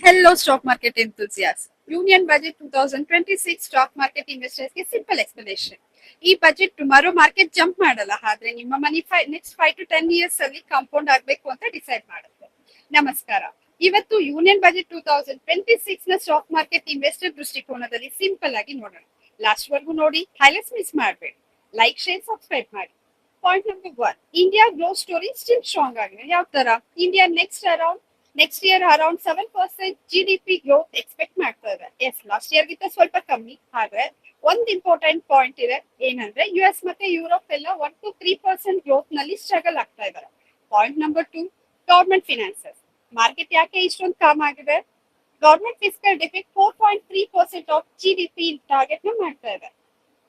Hello, stock market enthusiasts. Union Budget 2026 stock market ಇನ್ವೆಸ್ಟರ್ಸ್ಗೆ simple explanation. ಈ budget tomorrow market jump ಮಾಡಲ್ಲ, ಆದ್ರೆ ನಿಮ್ಮ ಮನಿ ನೆಕ್ಸ್ಟ್ 5 to 10 years ಅಲ್ಲಿ ಕಾಂಪೌಂಡ್ ಆಗಬೇಕು ಅಂತ ಡಿಸೈಡ್ ಮಾಡುತ್ತೆ. ನಮಸ್ಕಾರ. ಇವತ್ತು ಯೂನಿಯನ್ ಬಜೆಟ್ 2026 ನ ಸ್ಟಾಕ್ ಮಾರ್ಕೆಟ್ ಇನ್ವೆಸ್ಟರ್ ದೃಷ್ಟಿಕೋನದಲ್ಲಿ ಸಿಂಪಲ್ ಆಗಿ ನೋಡೋಣ. ಲಾಸ್ಟ್ ವರ್ಗೂ ನೋಡಿ, ಹೈಲೈಟ್ಸ್ ಮಿಸ್ ಮಾಡಬೇಡಿ. ಲೈಕ್, ಶೇರ್, ಸಬ್ಸ್ಕ್ರೈಬ್ ಮಾಡಿ. Point number 1, India growth story still strong ಆಗಿದೆ. ಯಾವ ತರ? India next year around 7% GDP growth expect ಮಾಡ್ತಾ ಇದೆ. ಎಸ್, ಲಾಸ್ಟ್ ಇಯರ್ ಗಿಂತ ಸ್ವಲ್ಪ ಕಮ್ಮಿ. ಆದ್ರೆ ಒಂದ್ ಇಂಪಾರ್ಟೆಂಟ್ ಪಾಯಿಂಟ್ ಇದೆ, ಏನಂದ್ರೆ US ಮತ್ತೆ ಯುರೋಪ್ ಎಲ್ಲ 1 to 3% ಗ್ರೋತ್ ನಲ್ಲಿ ಸ್ಟ್ರಗಲ್ ಆಗ್ತಾ ಇದ್ದಾರೆ. Point number 2, government finances. Market ಯಾಕೆ ಇಷ್ಟೊಂದು ಕಾಮ್ ಆಗಿದೆ? Government fiscal deficit 4.3% of GDP target ನ ಮಾಡ್ತಾ ಇದೆ.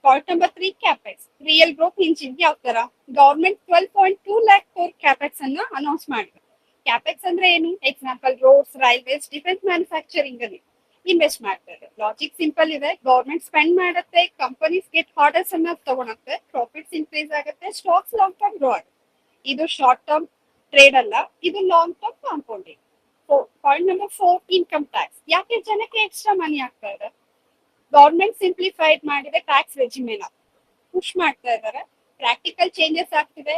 Point number 3, capex. Real growth engine ಯಾವ ತರ? ಗವರ್ಮೆಂಟ್ 12.2 lakh ಕೋರ್ ಕ್ಯಾಪೆಕ್ಸ್ ಅನ್ನ ಅನೌನ್ಸ್ ಮಾಡಿದೆ. ಕ್ಯಾಪೆಕ್ಸ್ ಅಂದ್ರೆ ಏನು? Example roads, railways, defence manufacturing ಅಲ್ಲಿ ಇನ್ವೆಸ್ಟ್ ಮಾಡ್ತಾರೆ. ಲಾಜಿಕ್ ಸಿಂಪಲ್ ಇದೆ, ಗವರ್ಮೆಂಟ್ ಸ್ಪೆಂಡ್ ಮಾಡುತ್ತೆ, ಕಂಪನೀಸ್ ಗೆಟ್ ಆರ್ಡರ್ಸ್ ಅನ್ನ ತಗೊಳುತ್ತೆ, ಪ್ರಾಫಿಟ್ಸ್ ಇನ್ಕ್ರೀಸ್ ಆಗುತ್ತೆ, ಸ್ಟಾಕ್ಸ್ ಲಾಂಗ್ ಟರ್ಮ್ ಗ್ರೋ ಆಗುತ್ತೆ. ಇದು ಶಾರ್ಟ್ ಟರ್ಮ್ ಟ್ರೇಡ್ ಅಲ್ಲ, ಇದು long term compounding. Point number 4, income tax. ಯಾಕೆ ಜನಕ್ಕೆ ಎಕ್ಸ್ಟ್ರಾ ಮನಿ ಆಗ್ತಾ ಇದೆ? ಗವರ್ಮೆಂಟ್ ಸಿಂಪ್ಲಿಫೈಡ್ ಮಾಡಿದೆ ಟ್ಯಾಕ್ಸ್ ರೆಜಿಮೆನ ಪುಷ್ ಮಾಡ್ತಾ ಇದ್ದಾರೆ. ಪ್ರಾಕ್ಟಿಕಲ್ ಚೇಂಜಸ್ ಆಗ್ತಿದೆ,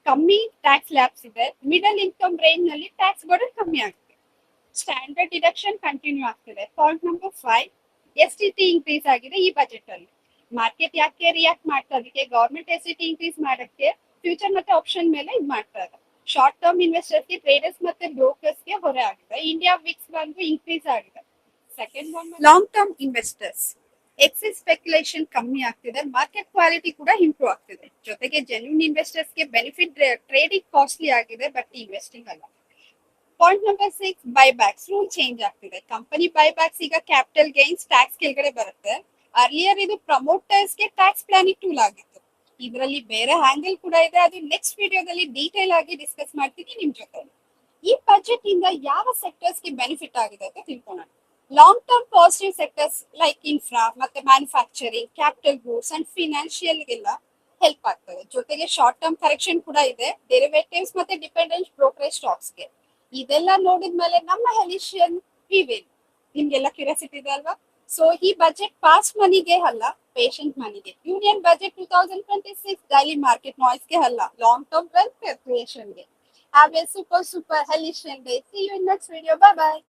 ಕಮ್ಮಿ ಟ್ಯಾಕ್ಸ್ ಲ್ಯಾಬ್ಸ್ ಇದೆ, ಮಿಡಲ್ ಇನ್ಕಮ್ ರೇಂಜ್ ನಲ್ಲಿ ಟ್ಯಾಕ್ಸ್ ಬರ್ಡನ್ ಕಮ್ಮಿ ಆಗ್ತಿದೆ, ಸ್ಟ್ಯಾಂಡರ್ಡ್ ಡಿಡಕ್ಷನ್ ಕಂಟಿನ್ಯೂ ಆಗ್ತಿದೆ. ಪಾಯಿಂಟ್ ನಂಬರ್ 5, STT ಇನ್ಕ್ರೀಸ್ ಆಗಿದೆ ಈ ಬಜೆಟ್ ಅಲ್ಲಿ. ಮಾರ್ಕೆಟ್ ಯಾಕೆ ರಿಯಾಕ್ಟ್ ಮಾಡ್ತಾ? ಅದಕ್ಕೆ ಗವರ್ಮೆಂಟ್ STT ಇನ್ಕ್ರೀಸ್ ಮಾಡಕ್ಕೆ ಫ್ಯೂಚರ್ ಮತ್ತೆ ಆಪ್ಷನ್ ಮೇಲೆ ಇದು ಮಾಡ್ತಾ ಇದೆ. ಶಾರ್ಟ್ ಟರ್ಮ್ ಇನ್ವೆಸ್ಟರ್ಸ್ಗೆ, ಟ್ರೇಡರ್ಸ್ ಮತ್ತೆ ಬ್ರೋಕರ್ಸ್ಗೆ ಹೊರೆ ಆಗಿದೆ. ಇಂಡಿಯಾ ವಿಕ್ಸ್ ಬಂದು ಇನ್ಕ್ರೀಸ್ ಆಗಿದೆ. Second one, long term investors Axis speculation ಕಮ್ಮಿ ಆಗ್ತಿದೆ, ಮಾರ್ಕೆಟ್ ಕ್ವಾಲಿಟಿ ಕೂಡ ಇಂಪ್ರೂವ್ ಆಗ್ತಿದೆ. ಜೊತೆಗೆ ಜೆನ್ಯೂನ್ ಇನ್ವೆಸ್ಟರ್ಸ್ಗೆ ಬೆನಿಫಿಟ್, ಟ್ರೇಡಿಂಗ್ ಕಾಸ್ಟ್ಲಿ ಆಗಿದೆ ಬಟ್ ಇನ್ವೆಸ್ಟಿಂಗ್ ಅಲ್ಲ. ಪಾಯಿಂಟ್ ನಂಬರ್ 6, ಬೈಬ್ಯಾಕ್ಸ್ ರೂಲ್ ಚೇಂಜ್ ಆಗ್ತಿದೆ. ಕಂಪನಿ ಬೈಬ್ಯಾಕ್ಸ್ ಈಗ ಕ್ಯಾಪಿಟಲ್ ಗೈನ್ಸ್ ಟ್ಯಾಕ್ಸ್ ಕೆಳಗಡೆ ಬರುತ್ತೆ. ಅರ್ಲಿಯರ್ ಇದು ಪ್ರಮೋಟರ್ಸ್ಗೆ ಟ್ಯಾಕ್ಸ್ ಪ್ಲಾನಿಂಗ್ ಟೂಲ್ ಆಗಿತ್ತು. ಇದರಲ್ಲಿ ಬೇರೆ ಹ್ಯಾಂಗಲ್ ಕೂಡ ಇದೆ, ಅದು ನೆಕ್ಸ್ಟ್ ವಿಡಿಯೋದಲ್ಲಿ ಡೀಟೇಲ್ ಆಗಿ ಡಿಸ್ಕಸ್ ಮಾಡ್ತೀನಿ ನಿಮ್ ಜೊತೆ. ಈ ಬಜೆಟ್ ಇಂದ ಯಾವ ಸೆಕ್ಟರ್ಸ್ಗೆ ಬೆನಿಫಿಟ್ ಆಗಿದೆ ಅಂತ ತಿಳ್ಕೊಳ್ಳೋಣ. Long term positive sectors like infra ಮತ್ತೆ manufacturing, capital goods and financial ಗೆಲ್ಲ ಹೆಲ್ಪ್ ಆಗ್ತದೆ. ಜೊತೆಗೆ ಶಾರ್ಟ್ ಟರ್ಮ್ ಕರೆಕ್ಷನ್ ಕೂಡ ಇದೆ, ಡೆರಿವೇಟಿವ್ಸ್ ಮತ್ತೆ ಡಿಪೆಂಡೆಂಟ್ ಬ್ರೋಕರೇಜ್ ಸ್ಟಾಕ್ಸ್ಗೆ. ಇದೆಲ್ಲ ನೋಡಿದ್ಮೇಲೆ ನಮ್ಮ ಹೆಲಿಷಿಯನ್ ವಿವಿಲ್ ನಿಮ್ಗೆಲ್ಲ ಕ್ಯೂರಿಯಾಸಿಟಿ ಇದೆ ಅಲ್ವಾ? ಸೊ ಈ ಬಜೆಟ್ ಫಾಸ್ಟ್ ಮನಿಗೆ ಅಲ್ಲ, ಪೇಷಂಟ್ ಮನಿಗೆ. ಯೂನಿಯನ್ ಬಜೆಟ್ 2026 ಡೈಲಿ ಮಾರ್ಕೆಟ್ ನಾಯ್ಸ್ಗೆ ಅಲ್ಲ, ಲಾಂಗ್ ಟರ್ಮ್ ವೆಲ್ತ್ ಕ್ರಿಯೇಷನ್ಗೆ. Have a super hellish day. See you in next video. Bye bye.